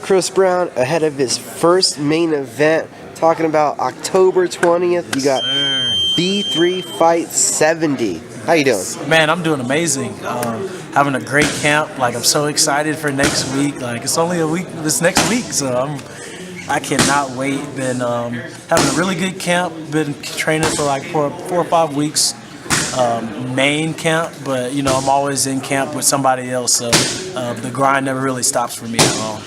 Chris Brown ahead of his first main event. Talking about October 20th. You got B3 Fight 70. How you doing? Man, I'm doing amazing. Having a great camp. Like, I'm so excited for next week. Like, it's only a week this next week, so I cannot wait. Been having a really good camp. Been training for like four or 5 weeks. Main camp, but you know, I'm always in camp with somebody else, so the grind never really stops for me at all.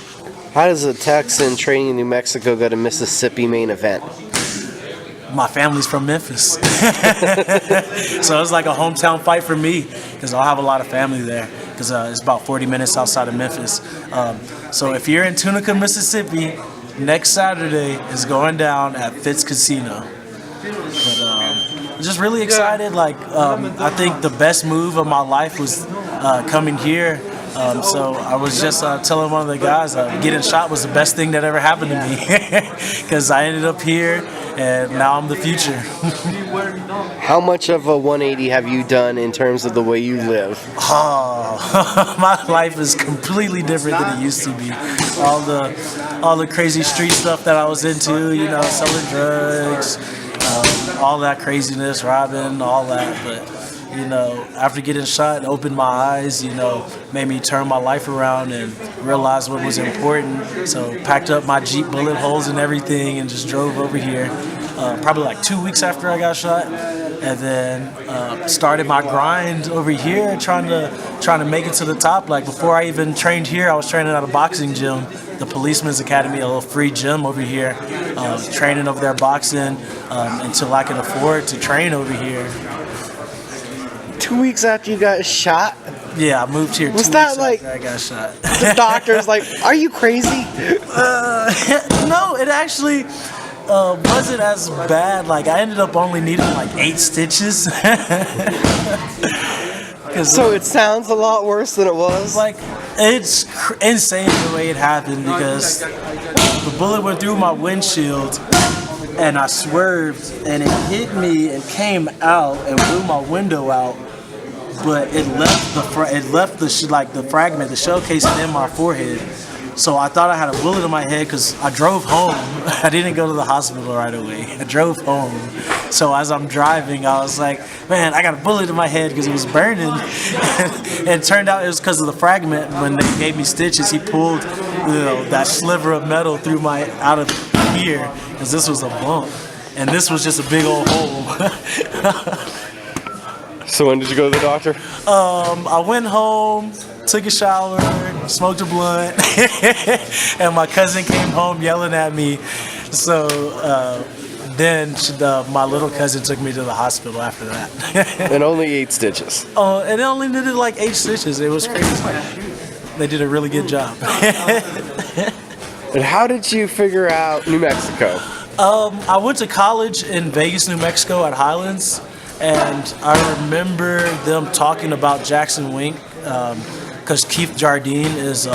How does a Texan training in New Mexico go to Mississippi main event? My family's from Memphis. So it's like a hometown fight for me because I'll have a lot of family there because it's about 40 minutes outside of Memphis. So if you're in Tunica, Mississippi, next Saturday is going down at Fitz Casino. But just really excited. Like, I think the best move of my life was coming here. So I was just telling one of the guys, getting shot was the best thing that ever happened to me because I ended up here and now I'm the future. How much of a 180 have you done in terms of the way you live? Oh, my life is completely different than it used to be. All the crazy street stuff that I was into, you know, selling drugs, all that craziness, robbing, all that, but you know, after getting shot, it opened my eyes, you know, made me turn my life around and realize what was important. So packed up my Jeep bullet holes and everything and just drove over here probably like 2 weeks after I got shot. And then started my grind over here trying to make it to the top. Like before I even trained here, I was training at a boxing gym, the Policeman's Academy, a little free gym over here, training over there boxing until I could afford to train over here. 2 weeks after you got shot? Yeah, I moved here. Was that like I got shot? The doctor's like, "Are you crazy?" No, it actually wasn't as bad. Like I ended up only needing like 8 stitches. So it sounds a lot worse than it was. Like it's insane the way it happened because the bullet went through my windshield. And I swerved, and it hit me and came out and blew my window out. But it left the fragment, the shell casing in my forehead. So I thought I had a bullet in my head because I drove home. I didn't go to the hospital right away. I drove home. So as I'm driving, I was like, man, I got a bullet in my head because it was burning. And it turned out it was because of the fragment. When they gave me stitches, he pulled, you know, that sliver of metal through out of here because this was a bump. And this was just a big old hole. So when did you go to the doctor? I went home, took a shower, smoked a blunt, and my cousin came home yelling at me. So then my little cousin took me to the hospital after that. And only 8 stitches. Oh, and it only needed like 8 stitches. It was crazy. They did a really good job. And how did you figure out New Mexico? I went to college in Vegas, New Mexico at Highlands. And I remember them talking about Jackson Wink because Keith Jardine is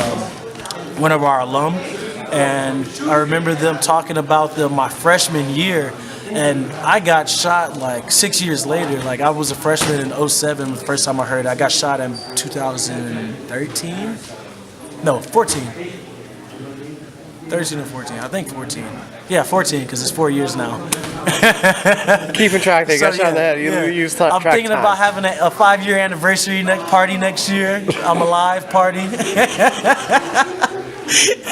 one of our alum. And I remember them talking about my freshman year. And I got shot like 6 years later. Like I was a freshman in 07 the first time I heard it. I got shot in 2013? No, 14. 13 or 14. I think 14. Yeah, 14 because it's 4 years now. Keeping track, they got shot in the head. You use track I'm thinking time. about having a 5-year anniversary party next year. I'm alive party.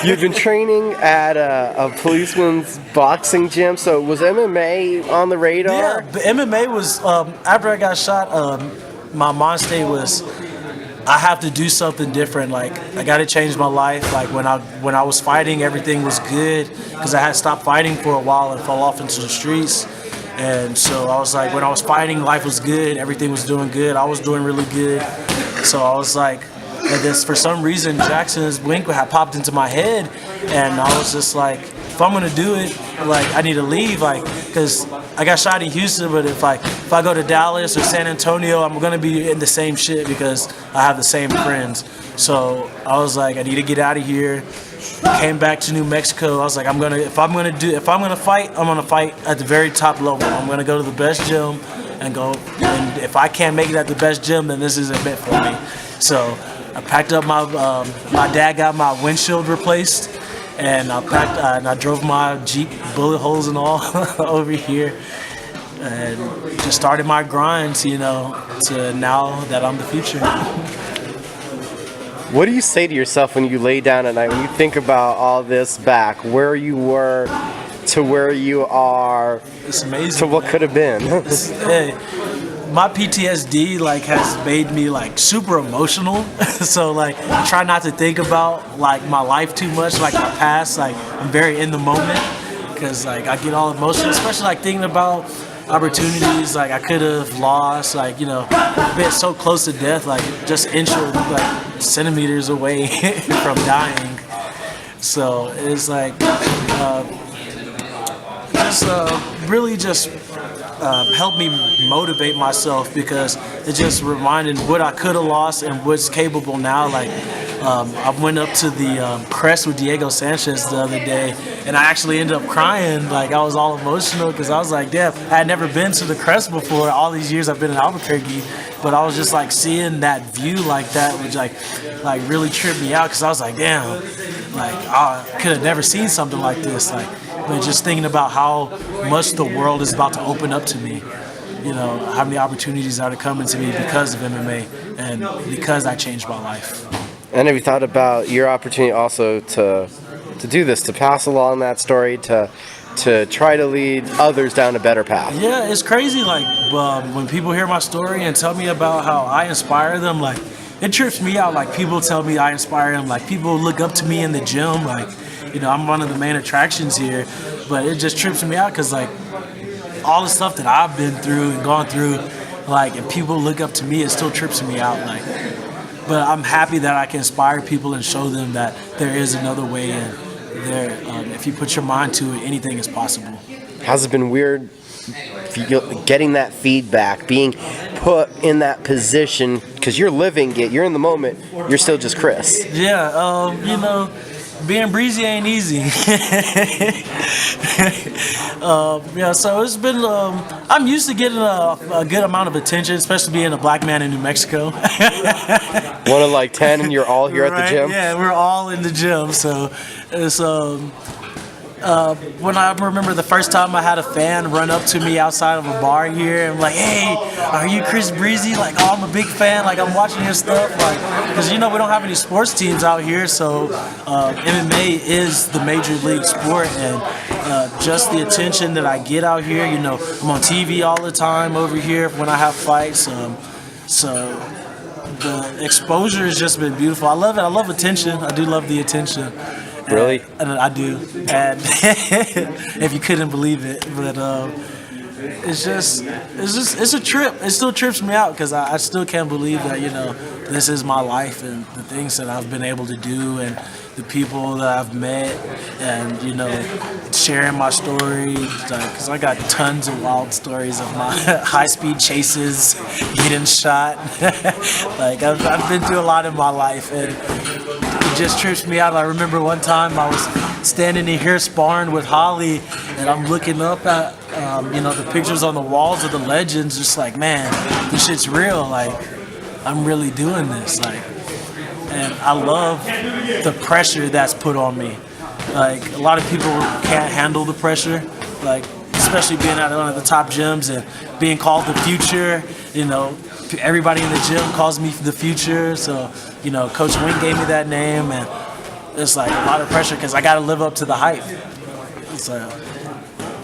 You've been training at a policeman's boxing gym, so was MMA on the radar? Yeah, but MMA was, after I got shot, my mind state was, I have to do something different. Like I got to change my life. Like when I was fighting, everything was good because I had stopped fighting for a while and fell off into the streets. And so I was like, when I was fighting, life was good. Everything was doing good. I was doing really good. So I was like, and this for some reason Jackson's Wink had popped into my head, and I was just like, if I'm gonna do it, like I need to leave, like because I got shot in Houston, but if I go to Dallas or San Antonio, I'm gonna be in the same shit because I have the same friends. So I was like, I need to get out of here. Came back to New Mexico. I was like, if I'm gonna fight, I'm gonna fight at the very top level. I'm gonna go to the best gym and go. And if I can't make it at the best gym, then this isn't meant for me. So I packed up my dad got my windshield replaced, and I packed and I drove my Jeep, bullet holes and all, over here, and just started my grind, to now that I'm the future. What do you say to yourself when you lay down at night, when you think about all this back, where you were to where you are, It's amazing, to what could have been? Hey, my PTSD has made me super emotional. So I try not to think about my life too much, my past. I'm very in the moment because I get all emotional, especially thinking about opportunities I could have lost. Been so close to death, just inches, centimeters away from dying. So it's really just helped me motivate myself, because it just reminded what I could have lost and what's capable now. I went up to the crest with Diego Sanchez the other day, and I actually ended up crying. I was all emotional because I was damn, I had never been to the crest before. All these years I've been in Albuquerque, but I was just seeing that view that, which really tripped me out, because I was damn, I could have never seen something like this. But just thinking about how much the world is about to open up to me, how many opportunities are coming to me because of MMA and because I changed my life. And have you thought about your opportunity also to do this, to pass along that story, to try to lead others down a better path? Yeah, it's crazy. When people hear my story and tell me about how I inspire them, it trips me out. People tell me I inspire them. People look up to me in the gym. I'm one of the main attractions here, but it just trips me out because all the stuff that I've been through and gone through, and people look up to me, it still trips me out. But I'm happy that I can inspire people and show them that there is another way, and if you put your mind to it, anything is possible. Has it been weird getting that feedback, being put in that position, because you're living it, you're in the moment, you're still just Chris? Yeah, being breezy ain't easy. So it's been, I'm used to getting a good amount of attention, especially being a black man in New Mexico. One of 10 and you're all here at the gym? Yeah, we're all in the gym. So it's, when I remember the first time I had a fan run up to me outside of a bar here and hey, are you Chris Breezy? Oh, I'm a big fan. I'm watching your stuff. Because we don't have any sports teams out here, so MMA is the major league sport, and just the attention that I get out here. I'm on TV all the time over here when I have fights. So the exposure has just been beautiful. I love it. I love attention. I do love the attention. Really? And I do. And if you couldn't believe it, but it's a trip. It still trips me out because I still can't believe that this is my life and the things that I've been able to do and the people that I've met, and sharing my story, because I got tons of wild stories of my high-speed chases, getting shot. I've been through a lot in my life, and it just trips me out. I remember one time I was standing in here sparring with Holly, and I'm looking up at the pictures on the walls of the legends, just man, this shit's real. I'm really doing this. And I love the pressure that's put on me. A lot of people can't handle the pressure, especially being at one of the top gyms and being called the future. Everybody in the gym calls me the future. So, Coach Wink gave me that name, and it's a lot of pressure because I got to live up to the hype.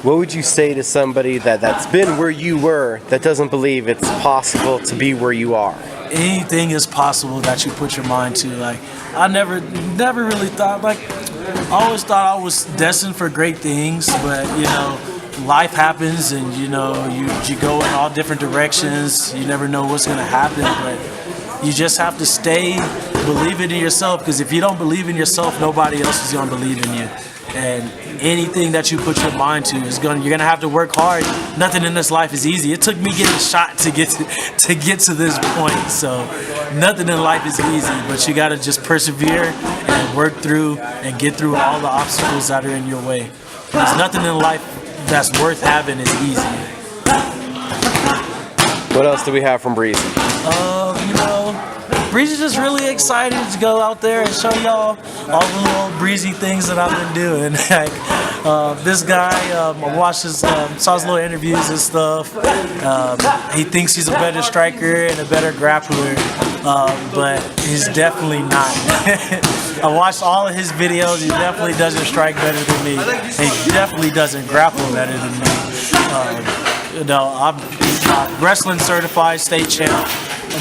What would you say to somebody that's been where you were, that doesn't believe it's possible to be where you are? Anything is possible that you put your mind to. I never really thought, I always thought I was destined for great things, but life happens, and you go in all different directions. You never know what's going to happen, but you just have to stay believing in yourself, because if you don't believe in yourself, nobody else is going to believe in you. And anything that you put your mind to you're gonna have to work hard. Nothing in this life is easy. It took me getting shot to get to this point. So nothing in life is easy, but you gotta just persevere and work through and get through all the obstacles that are in your way. There's nothing in life that's worth having is easy. What else do we have from Breezy? Breezy's just really excited to go out there and show y'all all the little breezy things that I've been doing. Like this guy, I watched his, saw his little interviews and stuff. He thinks he's a better striker and a better grappler, but he's definitely not. I watched all of his videos. He definitely doesn't strike better than me. He definitely doesn't grapple better than me. I'm wrestling certified state champ.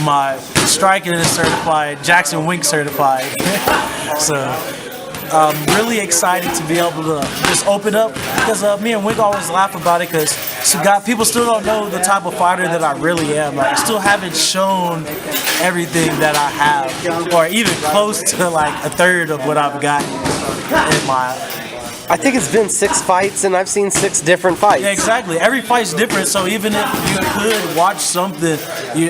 My striking is certified, Jackson Wink certified. So I'm really excited to be able to just open up, because me and Wink always laugh about it, because people still don't know the type of fighter that I really am. Like, I still haven't shown everything that I have, or even close to like a third of what I've got in my. I think it's been 6 fights, and I've seen 6 different fights. Yeah, exactly. Every fight's different, so even if you could watch something,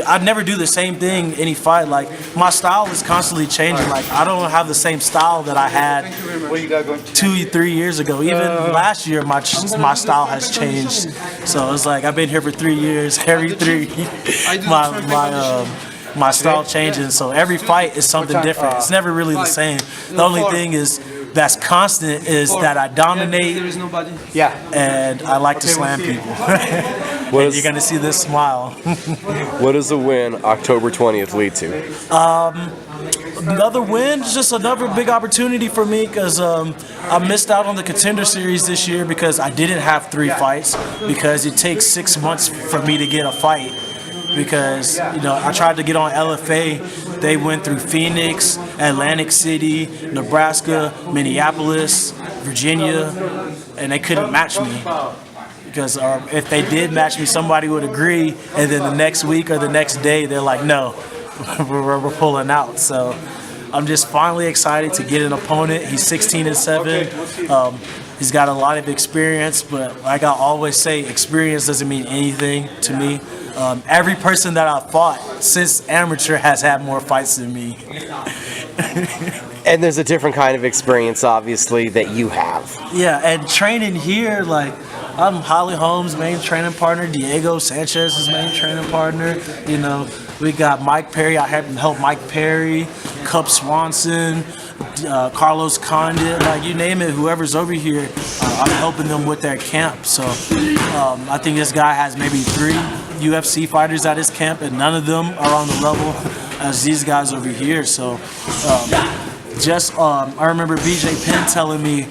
I'd never do the same thing any fight. Like, my style is constantly changing. Like, I don't have the same style that I had 2-3 years ago. Even last year, my style has changed. So it's like I've been here for 3 years. Every 3, my style changes. So every fight is something different. It's never really the same. The only thing that's constant is that I dominate, and I like to slam people. And you're gonna see this smile. What does the win October 20th lead to? Another win, just another big opportunity for me, because I missed out on the Contender Series this year because I didn't have 3 fights, because it takes 6 months for me to get a fight. Because I tried to get on LFA, they went through Phoenix, Atlantic City, Nebraska, Minneapolis, Virginia, and they couldn't match me. Because if they did match me, somebody would agree, and then the next week or the next day, they're like, no, we're pulling out. So I'm just finally excited to get an opponent. He's 16-7. He's got a lot of experience, but like I always say, experience doesn't mean anything to me. Every person that I've fought since amateur has had more fights than me. And there's a different kind of experience, obviously, that you have. Yeah, and training here, like, I'm Holly Holmes' main training partner, Diego Sanchez's main training partner. We got Mike Perry. I help Mike Perry, Cup Swanson, Carlos Condit, like you name it, whoever's over here, I'm helping them with their camp. So I think this guy has maybe 3 UFC fighters at his camp, and none of them are on the level as these guys over here. So I remember BJ Penn telling me,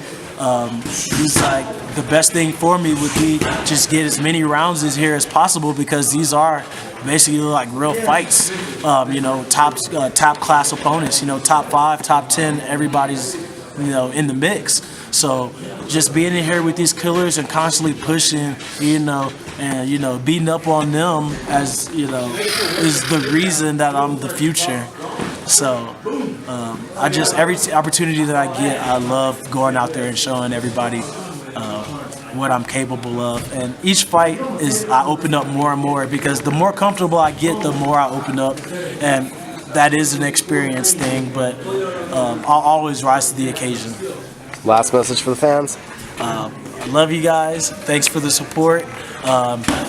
he's like, the best thing for me would be just get as many rounds as here as possible, because these are basically like real fights. Top class opponents, top 5, top 10, everybody's in the mix. So just being in here with these killers and constantly pushing, and beating up on them, as is the reason that I'm the future. So every opportunity that I get, I love going out there and showing everybody what I'm capable of. And each fight I open up more and more, because the more comfortable I get, the more I open up. And that is an experience thing, but I'll always rise to the occasion. Last message for the fans? I love you guys. Thanks for the support.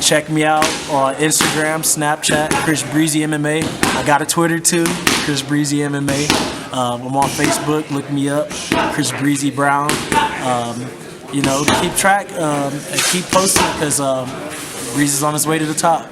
Check me out on Instagram, Snapchat, Chris Breezy MMA. I got a Twitter too, Chris Breezy MMA. I'm on Facebook. Look me up, Chris Breezy Brown. Keep track and keep posting, because Breezy's on his way to the top.